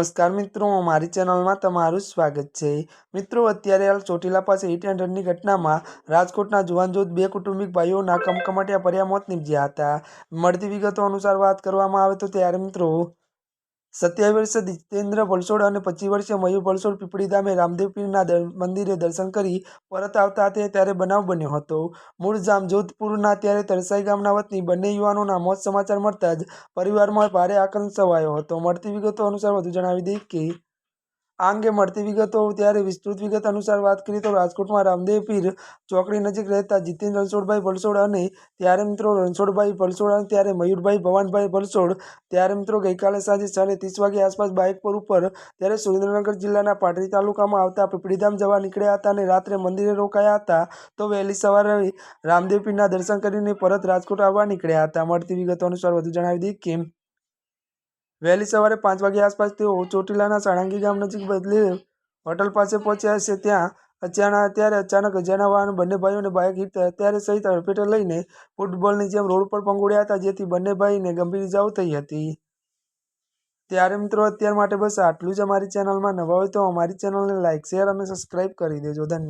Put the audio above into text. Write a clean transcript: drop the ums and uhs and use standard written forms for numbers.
નમસ્કાર મિત્રો, મારી ચેનલમાં તમારું સ્વાગત છે। મિત્રો, અત્યારે હાલ ચોટીલા પાસે હિટ એન્ડ રનની ઘટનામાં રાજકોટના જુવાનજોધ બે કુટુંબિક ભાઈઓના કમકમાટિયા ભર્યા મોત નીપજ્યા હતા। મળતી વિગતો અનુસાર વાત કરવામાં આવે તો ત્યારે મિત્રો 27 વર્ષીય જીતેન્દ્ર ભલસોડ અને 25 વર્ષીય મયુર ભલસોડ પીપળી ધામે રામદેવ પીરના મંદિરે દર્શન કરી પરત આવતા હતા ત્યારે બનાવ બન્યો હતો। મૂળ જામજોધપુરના ત્યારે તરસાઈ ગામના વતની બંને યુવાનોના મોત સમાચાર મળતા જ પરિવારમાં ભારે આક્રોશ છવાયો હતો। મળતી વિગતો અનુસાર વધુ જણાવી દઈએ કે આ અંગે મળતી વિગતો ત્યારે વિસ્તૃત વિગત અનુસાર વાત કરીએ તો રાજકોટમાં રામદેવ પીર ચોકડી નજીક રહેતા જીતેન્દ્ર રણછોડભાઈ ભલસોડ અને ત્યારે મિત્રો રણછોડભાઈ ભલસોડ અને ત્યારે મયુરભાઈ ભવાનભાઈ ભલસોડ ત્યારે મિત્રો ગઈકાલે સાંજે 6:30 વાગે આસપાસ બાઇક પર ઉપર ત્યારે સુરેન્દ્રનગર જિલ્લાના પાટડી તાલુકામાં આવતા પીપળીધામ જવા નીકળ્યા હતા અને રાત્રે મંદિરે રોકાયા હતા તો વહેલી સવારે રામદેવ પીરના દર્શન કરીને પરત રાજકોટ આવવા નીકળ્યા હતા। મળતી વિગતો અનુસાર વધુ જણાવી દઈએ કે વહેલી સવારે 5 વાગ્યા આસપાસ તેઓ ચોટીલાના સાળંગી ગામ નજીક બદલી હોટલ પાસે પહોંચ્યા છે। ત્યાં અચાનક અજાણ્યા વાહન બંને ભાઈઓને બાઇક હિટ ત્યારે સહિત અડફેટે લઈને ફૂટબોલની જેમ રોડ પર પંગોળ્યા હતા, જેથી બંને ભાઈને ગંભીર ઇજાઓ થઈ હતી। ત્યારે મિત્રો અત્યાર માટે બસ આટલું જ। અમારી ચેનલમાં નવા હોય તો અમારી ચેનલને લાઇક, શેર અને સબસ્ક્રાઇબ કરી દેજો। ધન્યવાદ।